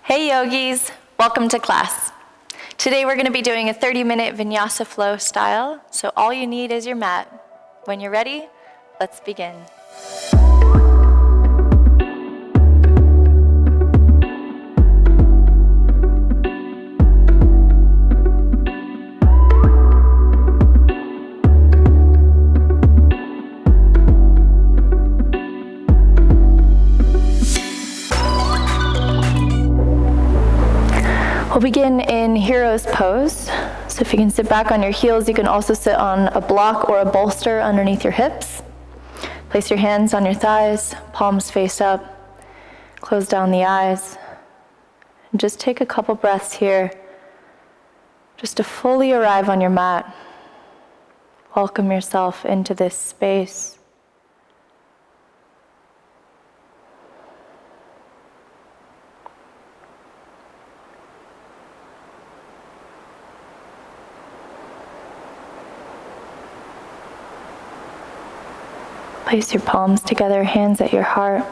Hey yogis, welcome to class. Today we're going to be doing a 30-minute vinyasa flow style, so all you need is your mat. When you're ready, let's begin. We'll begin in hero's pose. So if you can sit back on your heels, you can also sit on a block or a bolster underneath your hips. Place your hands on your thighs, palms face up, close down the eyes. And just take a couple breaths here just to fully arrive on your mat. Welcome yourself into this space. Place your palms together, hands at your heart.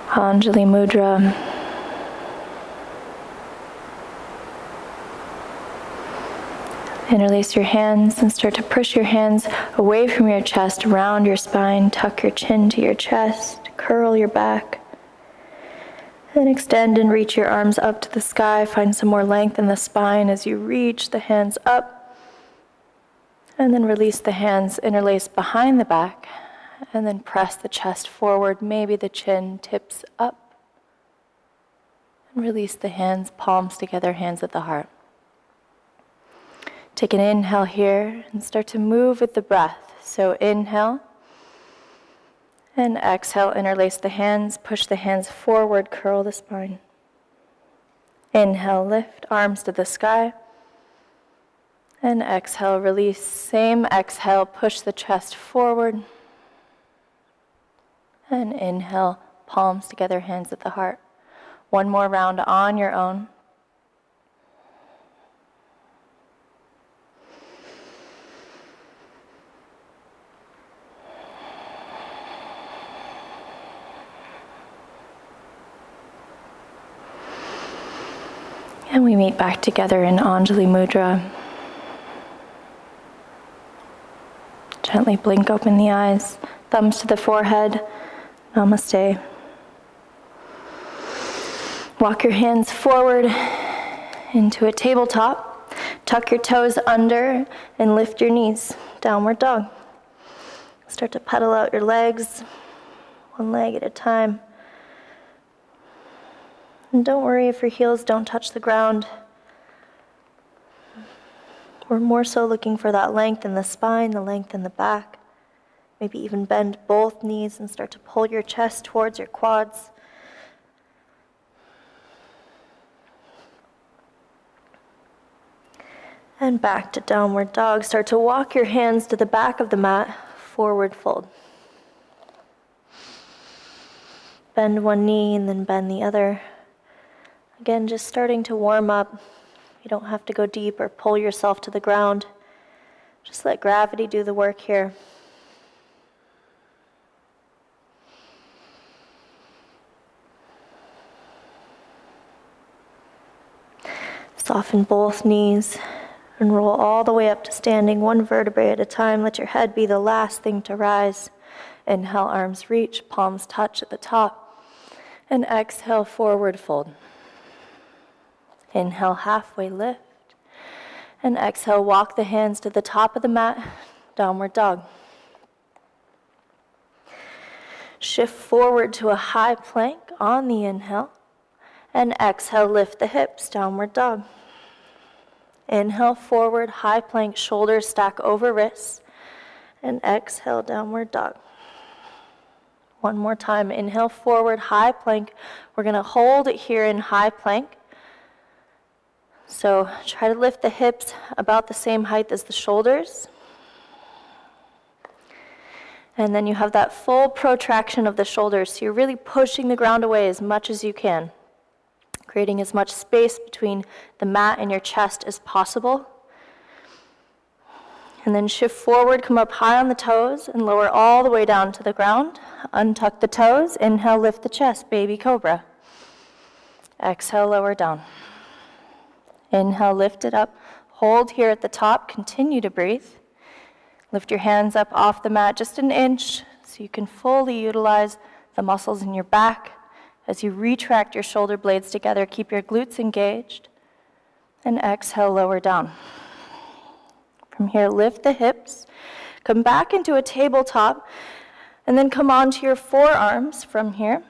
Anjali Mudra. Interlace your hands and start to push your hands away from your chest, around your spine, tuck your chin to your chest, curl your back. Then extend and reach your arms up to the sky. Find some more length in the spine as you reach the hands up. And then release the hands, interlace behind the back, and then press the chest forward. Maybe the chin tips up. And release the hands, palms together, hands at the heart. Take an inhale here and start to move with the breath. So inhale and exhale, interlace the hands, push the hands forward, curl the spine. Inhale, lift, arms to the sky. And exhale, release. Same exhale, push the chest forward. And inhale, palms together, hands at the heart. One more round on your own. And we meet back together in Anjali Mudra. Gently blink open the eyes, thumbs to the forehead, namaste. Walk your hands forward into a tabletop. Tuck your toes under and lift your knees, downward dog. Start to pedal out your legs, one leg at a time. And don't worry if your heels don't touch the ground. We're more so looking for that length in the spine, the length in the back. Maybe even bend both knees and start to pull your chest towards your quads. And back to downward dog. Start to walk your hands to the back of the mat, forward fold. Bend one knee and then bend the other. Again, just starting to warm up. You don't have to go deep or pull yourself to the ground. Just let gravity do the work here. Soften both knees and roll all the way up to standing, one vertebrae at a time. Let your head be the last thing to rise. Inhale, arms reach, palms touch at the top. And exhale, forward fold. Inhale, halfway lift. And exhale, walk the hands to the top of the mat, downward dog. Shift forward to a high plank on the inhale. And exhale, lift the hips, downward dog. Inhale, forward, high plank, shoulders stack over wrists. And exhale, downward dog. One more time, inhale, forward, high plank. We're going to hold it here in high plank. So try to lift the hips about the same height as the shoulders. And then you have that full protraction of the shoulders. So you're really pushing the ground away as much as you can, creating as much space between the mat and your chest as possible. And then shift forward, come up high on the toes, and lower all the way down to the ground. Untuck the toes. Inhale, lift the chest, baby cobra. Exhale, lower down. Inhale, lift it up. Hold here at the top. Continue to breathe. Lift your hands up off the mat just an inch so you can fully utilize the muscles in your back. As you retract your shoulder blades together, keep your glutes engaged. And exhale, lower down. From here, lift the hips. Come back into a tabletop. And then come onto your forearms from here.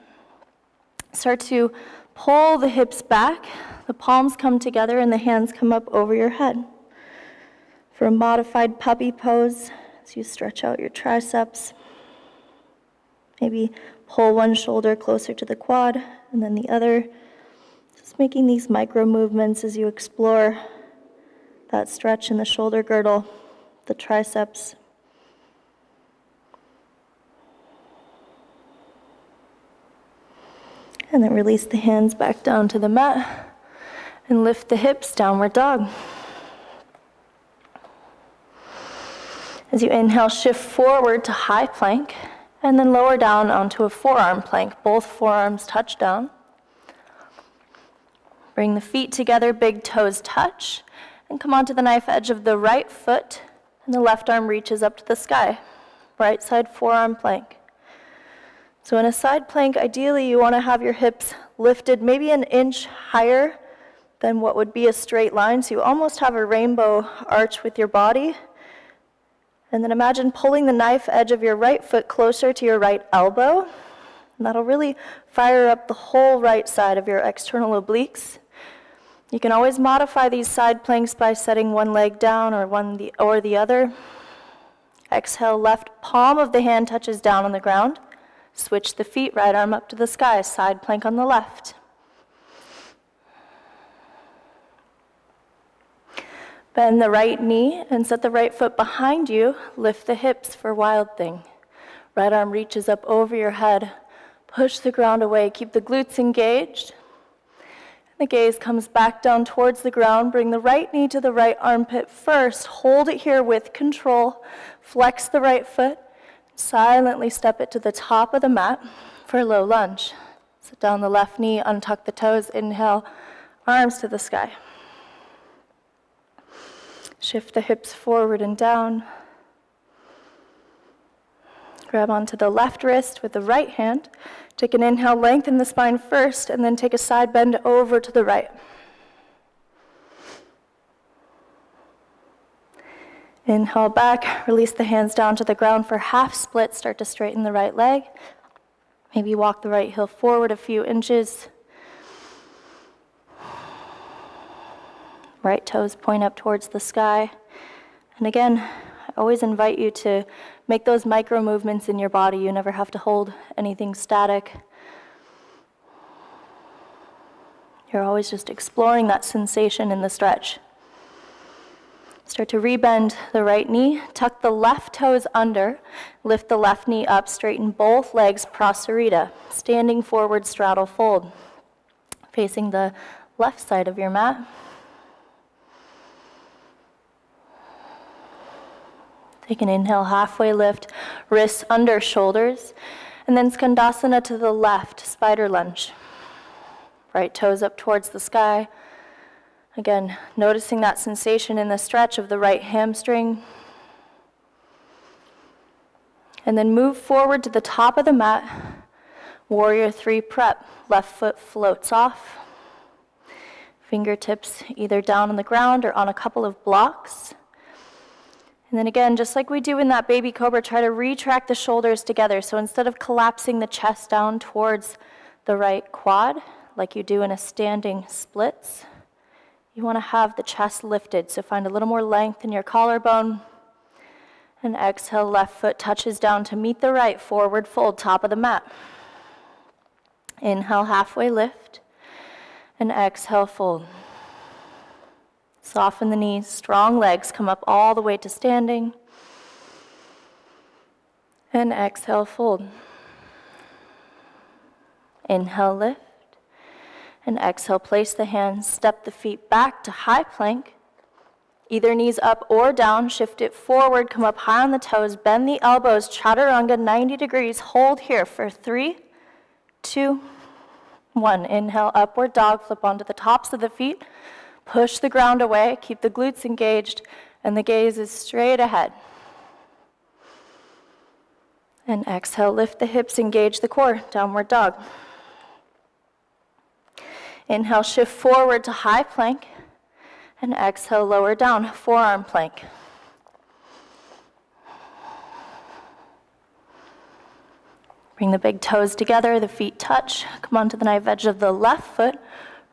Start to pull the hips back. The palms come together and the hands come up over your head. For a modified puppy pose, as you stretch out your triceps, maybe pull one shoulder closer to the quad and then the other. Just making these micro movements as you explore that stretch in the shoulder girdle, the triceps. And then release the hands back down to the mat and lift the hips, downward dog. As you inhale, shift forward to high plank and then lower down onto a forearm plank. Both forearms touch down. Bring the feet together, big toes touch, and come onto the knife edge of the right foot, and the left arm reaches up to the sky. Right side forearm plank. So in a side plank, ideally you want to have your hips lifted maybe an inch higher than what would be a straight line, so you almost have a rainbow arch with your body. And then imagine pulling the knife edge of your right foot closer to your right elbow. And that'll really fire up the whole right side of your external obliques. You can always modify these side planks by setting one leg down or the other. Exhale, left palm of the hand touches down on the ground. Switch the feet, right arm up to the sky, side plank on the left. Bend the right knee and set the right foot behind you. Lift the hips for wild thing. Right arm reaches up over your head. Push the ground away. Keep the glutes engaged. The gaze comes back down towards the ground. Bring the right knee to the right armpit first. Hold it here with control. Flex the right foot. Silently step it to the top of the mat for a low lunge. Sit down the left knee, untuck the toes. Inhale, arms to the sky. Shift the hips forward and down. Grab onto the left wrist with the right hand. Take an inhale, lengthen the spine first, and then take a side bend over to the right. Inhale back, release the hands down to the ground for half split. Start to straighten the right leg. Maybe walk the right heel forward a few inches. Right toes point up towards the sky. And again, I always invite you to make those micro movements in your body. You never have to hold anything static. You're always just exploring that sensation in the stretch. Start to rebend the right knee, tuck the left toes under, lift the left knee up, straighten both legs, Prasarita, standing forward, straddle fold, facing the left side of your mat. Take an inhale, halfway lift, wrists under shoulders, and then Skandasana to the left, spider lunge. Right toes up towards the sky. Again, noticing that sensation in the stretch of the right hamstring. And then move forward to the top of the mat, warrior 3 prep. Left foot floats off. Fingertips either down on the ground or on a couple of blocks. And then again, just like we do in that baby cobra, try to retract the shoulders together. So instead of collapsing the chest down towards the right quad, like you do in a standing splits, you want to have the chest lifted. So find a little more length in your collarbone. And exhale, left foot touches down to meet the right, forward fold, top of the mat. Inhale, halfway lift. And exhale, fold. Soften the knees, strong legs, come up all the way to standing. And exhale, fold. Inhale, lift. And exhale, place the hands, step the feet back to high plank. Either knees up or down, shift it forward, come up high on the toes, bend the elbows, chaturanga 90 degrees, hold here for 3, 2, 1. Inhale, upward dog, flip onto the tops of the feet, push the ground away, keep the glutes engaged, and the gaze is straight ahead. And exhale, lift the hips, engage the core, downward dog. Inhale, shift forward to high plank. And exhale, lower down, forearm plank. Bring the big toes together, the feet touch. Come onto the knife edge of the left foot.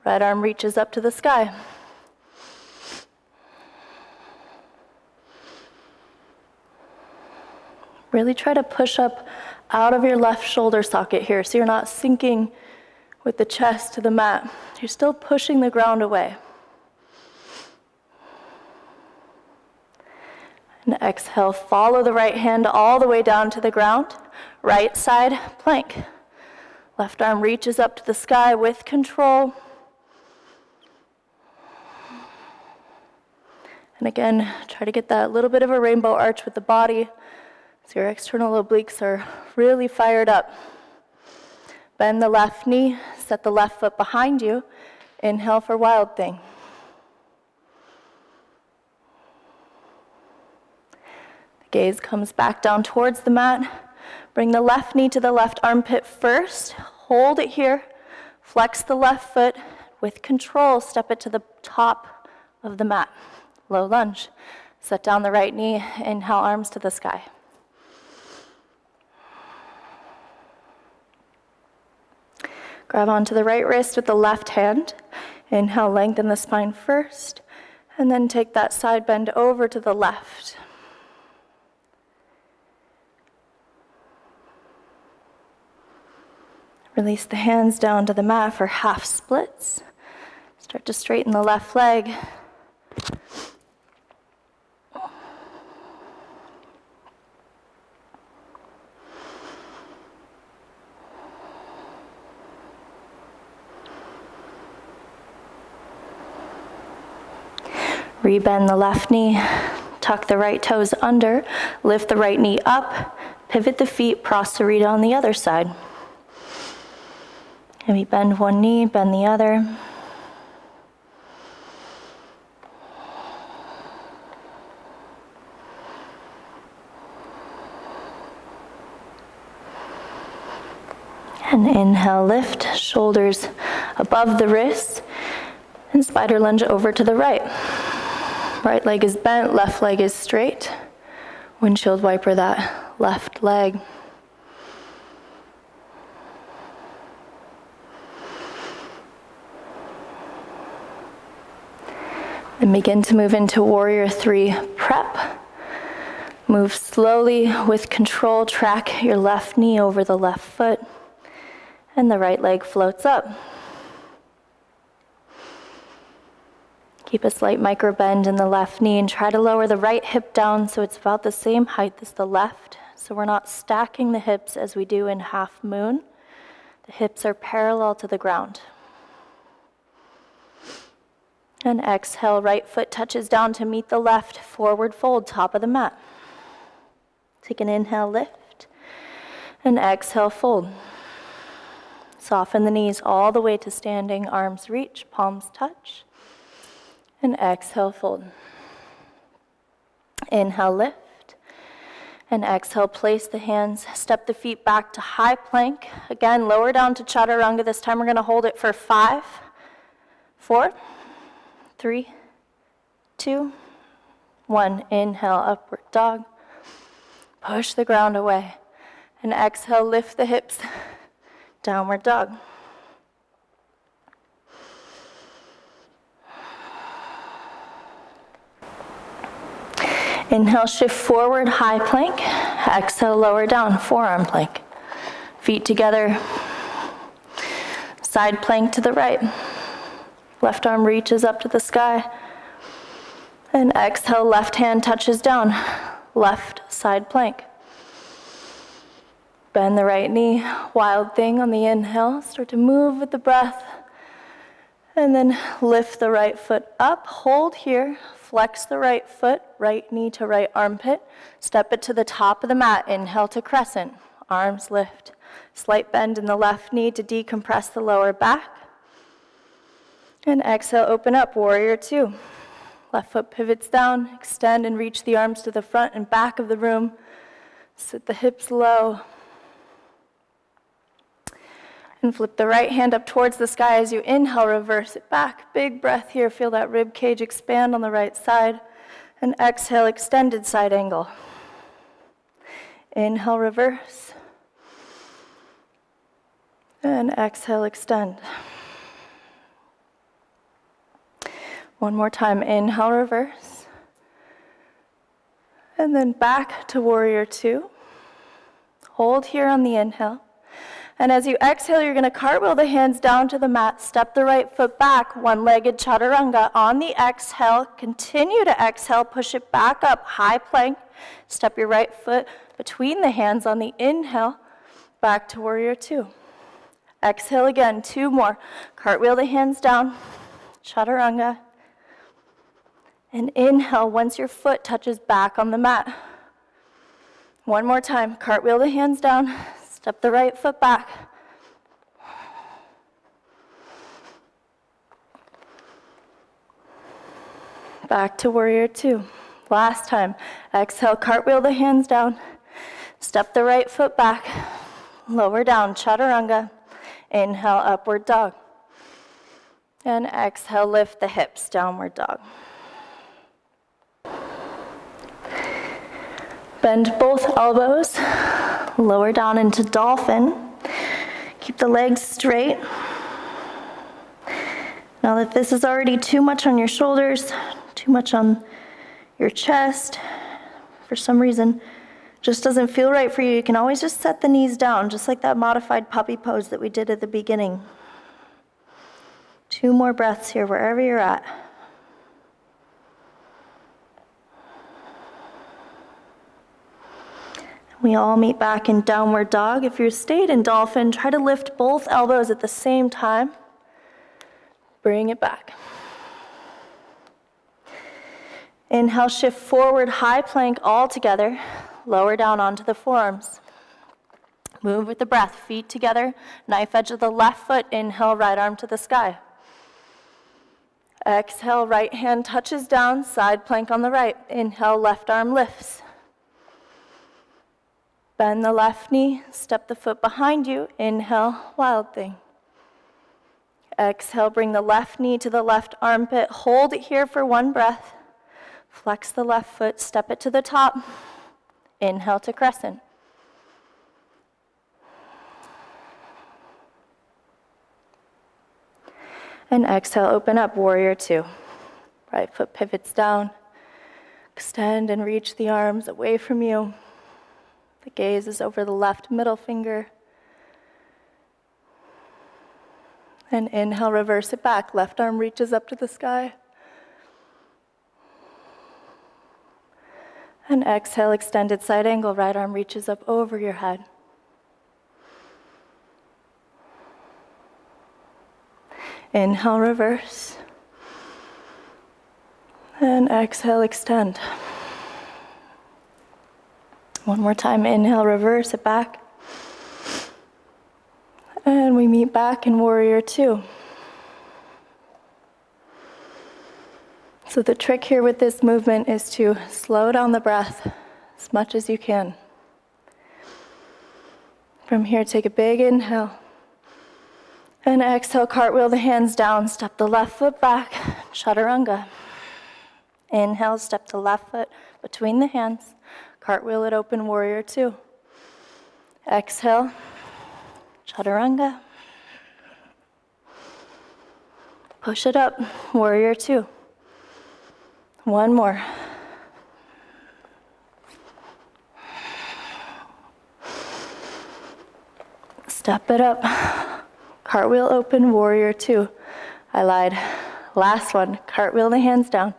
Right arm reaches up to the sky. Really try to push up out of your left shoulder socket here so you're not sinking with the chest to the mat. You're still pushing the ground away. And exhale, follow the right hand all the way down to the ground. Right side plank. Left arm reaches up to the sky with control. And again, try to get that little bit of a rainbow arch with the body so your external obliques are really fired up. Bend the left knee, set the left foot behind you. Inhale for wild thing. Gaze comes back down towards the mat. Bring the left knee to the left armpit first. Hold it here. Flex the left foot. With control, step it to the top of the mat. Low lunge. Set down the right knee. Inhale, arms to the sky. Grab onto the right wrist with the left hand. Inhale, lengthen the spine first. And then take that side bend over to the left. Release the hands down to the mat for half splits. Start to straighten the left leg. Rebend the left knee, tuck the right toes under, lift the right knee up, pivot the feet, Prasarita on the other side. Maybe bend one knee, bend the other. And inhale, lift, shoulders above the wrists, and spider lunge over to the right. Right leg is bent, left leg is straight. Windshield wiper that left leg. And begin to move into Warrior 3 prep. Move slowly with control, track your left knee over the left foot, and the right leg floats up. Keep a slight micro bend in the left knee and try to lower the right hip down so it's about the same height as the left. So we're not stacking the hips as we do in half moon. The hips are parallel to the ground. And exhale, right foot touches down to meet the left, forward fold, top of the mat. Take an inhale, lift, and exhale, fold. Soften the knees all the way to standing, arms reach, palms touch, and exhale, fold. Inhale, lift, and exhale, place the hands, step the feet back to high plank. Again, lower down to chaturanga. This time we're gonna hold it for 5, 4, 3, 2, 1. Inhale, upward dog. Push the ground away. And exhale, lift the hips. Downward dog. Inhale, shift forward, high plank. Exhale, lower down, forearm plank. Feet together. Side plank to the right. Left arm reaches up to the sky. And exhale, left hand touches down. Left side plank. Bend the right knee. Wild thing on the inhale. Start to move with the breath. And then lift the right foot up, hold here, flex the right foot, right knee to right armpit, step it to the top of the mat, inhale to crescent, arms lift. Slight bend in the left knee to decompress the lower back. And exhale, open up, warrior two. Left foot pivots down, extend and reach the arms to the front and back of the room. Sit the hips low. And flip the right hand up towards the sky as you inhale, reverse it back. Big breath here, feel that rib cage expand on the right side. And exhale, extended side angle. Inhale, reverse. And exhale, extend. One more time, inhale, reverse. And then back to warrior two. Hold here on the inhale. And as you exhale, you're going to cartwheel the hands down to the mat, step the right foot back, one-legged chaturanga. On the exhale, continue to exhale, push it back up, high plank. Step your right foot between the hands on the inhale, back to warrior two. Exhale again, two more. Cartwheel the hands down, chaturanga. And inhale once your foot touches back on the mat. One more time, cartwheel the hands down, step the right foot back. Back to warrior two. Last time, exhale, cartwheel the hands down, step the right foot back, lower down, chaturanga. Inhale, upward dog. And exhale, lift the hips, downward dog. Bend both elbows, lower down into dolphin. Keep the legs straight. Now if this is already too much on your shoulders, too much on your chest, for some reason, just doesn't feel right for you, you can always just set the knees down, just like that modified puppy pose that we did at the beginning. 2 more breaths here, wherever you're at. We all meet back in downward dog. If you stayed in dolphin, try to lift both elbows at the same time. Bring it back. Inhale, shift forward, high plank all together. Lower down onto the forearms. Move with the breath, feet together, knife edge of the left foot, inhale, right arm to the sky. Exhale, right hand touches down, side plank on the right. Inhale, left arm lifts. Bend the left knee, step the foot behind you, inhale, wild thing. Exhale, bring the left knee to the left armpit, hold it here for 1 breath. Flex the left foot, step it to the top. Inhale to crescent. And exhale, open up, warrior two. Right foot pivots down. Extend and reach the arms away from you. The gaze is over the left middle finger. And inhale, reverse it back. Left arm reaches up to the sky. And exhale, extended side angle. Right arm reaches up over your head. Inhale, reverse. And exhale, extend. One more time, inhale, reverse it back. And we meet back in warrior two. So the trick here with this movement is to slow down the breath as much as you can. From here, take a big inhale. And exhale, cartwheel the hands down, step the left foot back, chaturanga. Inhale, step the left foot between the hands, cartwheel it open, warrior two. Exhale, chaturanga. Push it up, warrior two. 1 more. Step it up. Cartwheel open, warrior two. I lied. Last one. Cartwheel the hands down.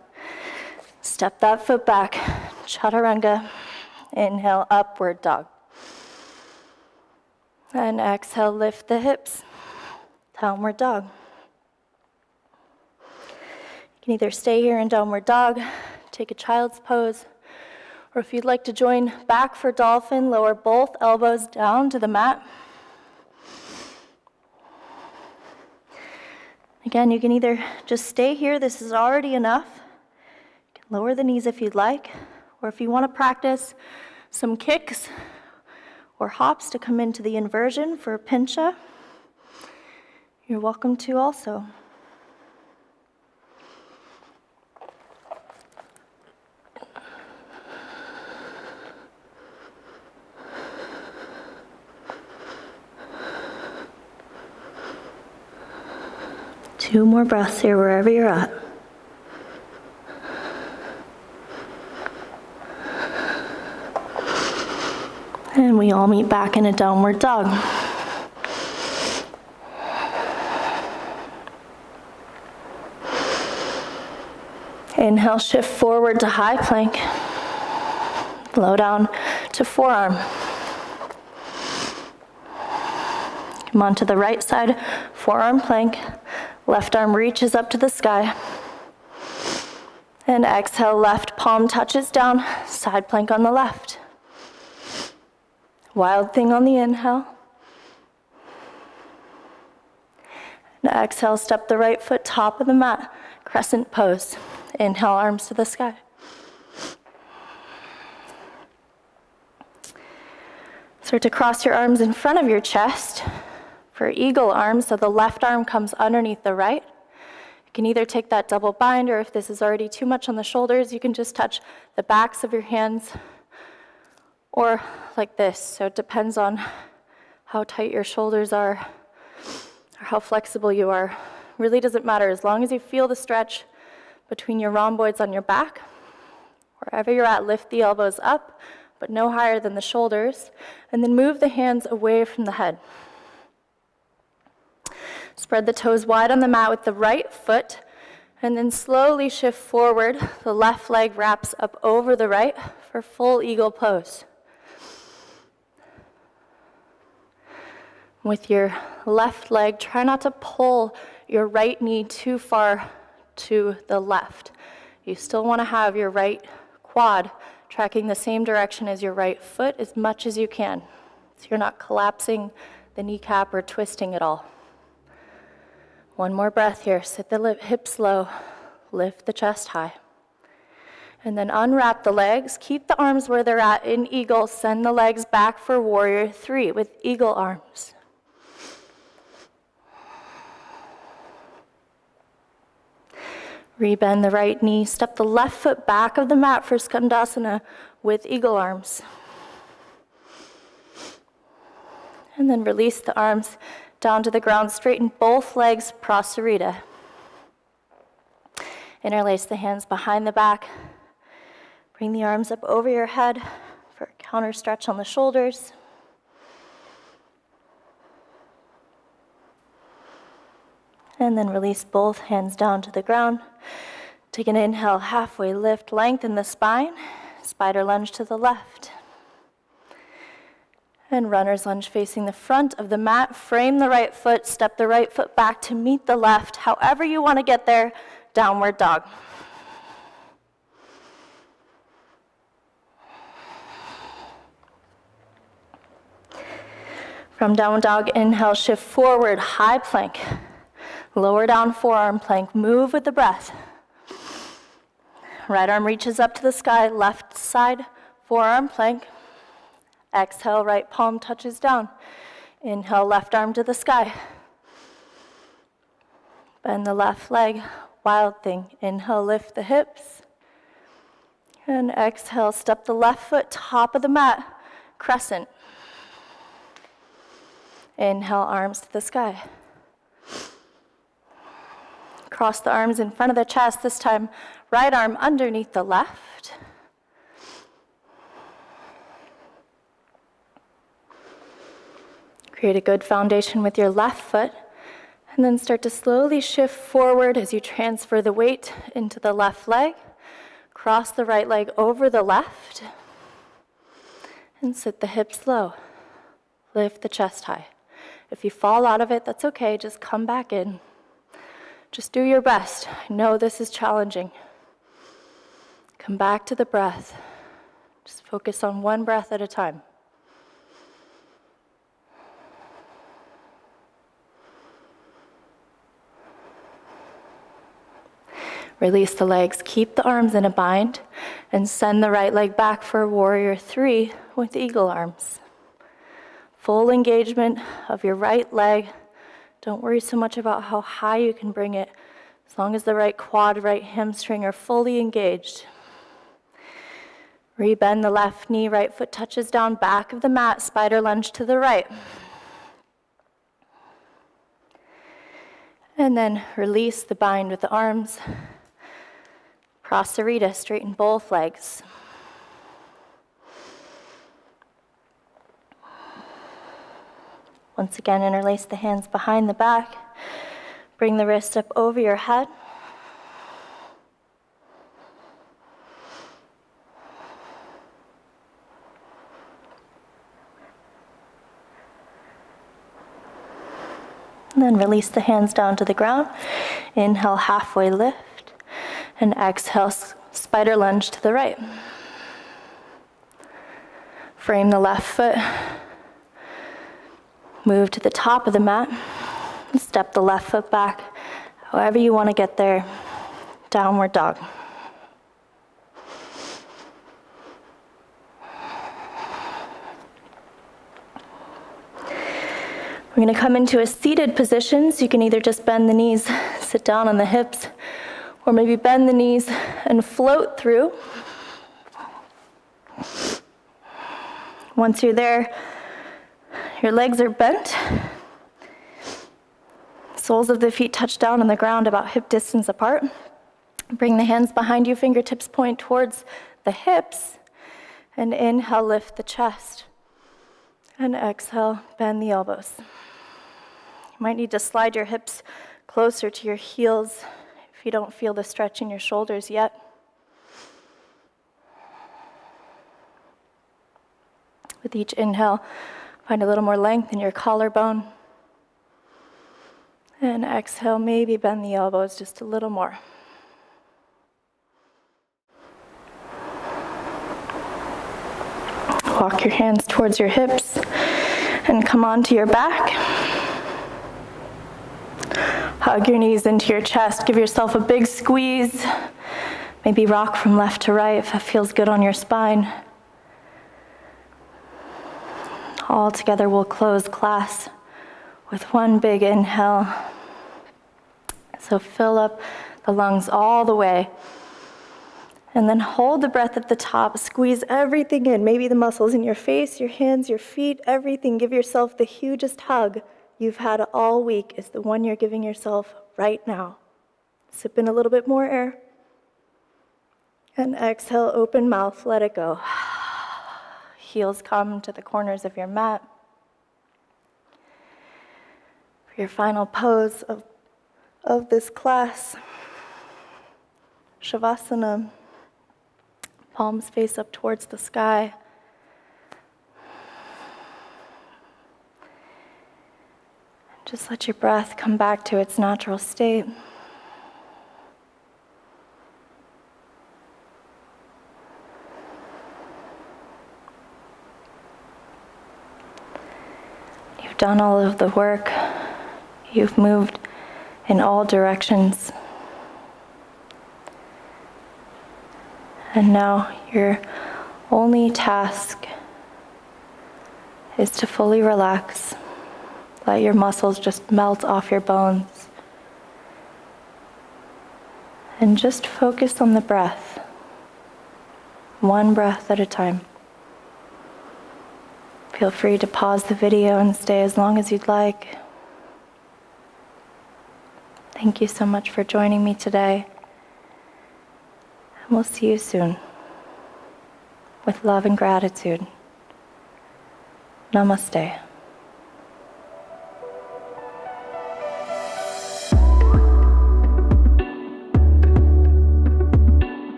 Step that foot back. Chaturanga. Inhale, upward dog. And exhale, lift the hips. Downward dog. You can either stay here in downward dog, take a child's pose, or if you'd like to join back for dolphin, lower both elbows down to the mat. Again, you can either just stay here, this is already enough. You can lower the knees if you'd like, or if you want to practice some kicks or hops to come into the inversion for a pincha, you're welcome to also. Two more breaths here, wherever you're at. And we all meet back in a downward dog. Inhale, shift forward to high plank. Low down to forearm. Come on to the right side, forearm plank. Left arm reaches up to the sky. And exhale, left palm touches down, side plank on the left. Wild thing on the inhale. And exhale, step the right foot top of the mat, crescent pose. Inhale, arms to the sky. Start to cross your arms in front of your chest for eagle arms, so the left arm comes underneath the right. You can either take that double bind, or if this is already too much on the shoulders, you can just touch the backs of your hands, or like this. So it depends on how tight your shoulders are or how flexible you are. Really doesn't matter, as long as you feel the stretch between your rhomboids on your back. Wherever you're at, lift the elbows up, but no higher than the shoulders, and then move the hands away from the head. Spread the toes wide on the mat with the right foot, and then slowly shift forward. The left leg wraps up over the right for full eagle pose. With your left leg, try not to pull your right knee too far to the left. You still want to have your right quad tracking the same direction as your right foot as much as you can, so you're not collapsing the kneecap or twisting at all. One more breath here. Sit the hips low, lift the chest high. And then unwrap the legs. Keep the arms where they're at in eagle. Send the legs back for warrior three with eagle arms. Rebend the right knee. Step the left foot back of the mat for skandasana with eagle arms. And then release the arms down to the ground. Straighten both legs, Prasarita. Interlace the hands behind the back. Bring the arms up over your head for a counter stretch on the shoulders. And then release both hands down to the ground. Take an inhale, halfway lift, lengthen the spine. Spider lunge to the left. And runner's lunge facing the front of the mat. Frame the right foot, step the right foot back to meet the left. However you want to get there, downward dog. From downward dog, inhale, shift forward, high plank. Lower down, forearm plank. Move with the breath. Right arm reaches up to the sky, left side, forearm plank. Exhale, right palm touches down. Inhale, left arm to the sky. Bend the left leg, wild thing. Inhale, lift the hips. And exhale, step the left foot top of the mat, crescent. Inhale, arms to the sky. Cross the arms in front of the chest, this time right arm underneath the left. Create a good foundation with your left foot, and then start to slowly shift forward as you transfer the weight into the left leg. Cross the right leg over the left, and sit the hips low. Lift the chest high. If you fall out of it, that's okay, just come back in. Just do your best. I know this is challenging. Come back to the breath. Just focus on one breath at a time. Release the legs, keep the arms in a bind, and send the right leg back for Warrior 3 with eagle arms. Full engagement of your right leg. Don't worry so much about how high you can bring it, as long as the right quad, right hamstring are fully engaged. Rebend the left knee, right foot touches down, back of the mat, spider lunge to the right. And then release the bind with the arms. Prasarita, straighten both legs. Once again, interlace the hands behind the back. Bring the wrist up over your head. And then release the hands down to the ground. Inhale, halfway lift. And exhale, spider lunge to the right. Frame the left foot. Move to the top of the mat. Step the left foot back. However you want to get there. Downward dog. We're going to come into a seated position, so you can either just bend the knees, sit down on the hips, or maybe bend the knees and float through. Once you're there, your legs are bent. Soles of the feet touch down on the ground about hip distance apart. Bring the hands behind you, fingertips point towards the hips. And inhale, lift the chest. And exhale, bend the elbows. You might need to slide your hips closer to your heels if you don't feel the stretch in your shoulders yet. With each inhale, find a little more length in your collarbone. And exhale, maybe bend the elbows just a little more. Walk your hands towards your hips and come onto your back. Hug your knees into your chest. Give yourself a big squeeze. Maybe rock from left to right if that feels good on your spine. All together we'll close class with one big inhale. So fill up the lungs all the way. And then hold the breath at the top. Squeeze everything in. Maybe the muscles in your face, your hands, your feet, everything. Give yourself the hugest hug you've had all week is the one you're giving yourself right now. Sip in a little bit more air. And exhale, open mouth, let it go. Heels come to the corners of your mat. For your final pose of this class, Shavasana, palms face up towards the sky. Just let your breath come back to its natural state. You've done all of the work. You've moved in all directions. And now your only task is to fully relax. Let your muscles just melt off your bones. And just focus on the breath. One breath at a time. Feel free to pause the video and stay as long as you'd like. Thank you so much for joining me today. And we'll see you soon. With love and gratitude. Namaste.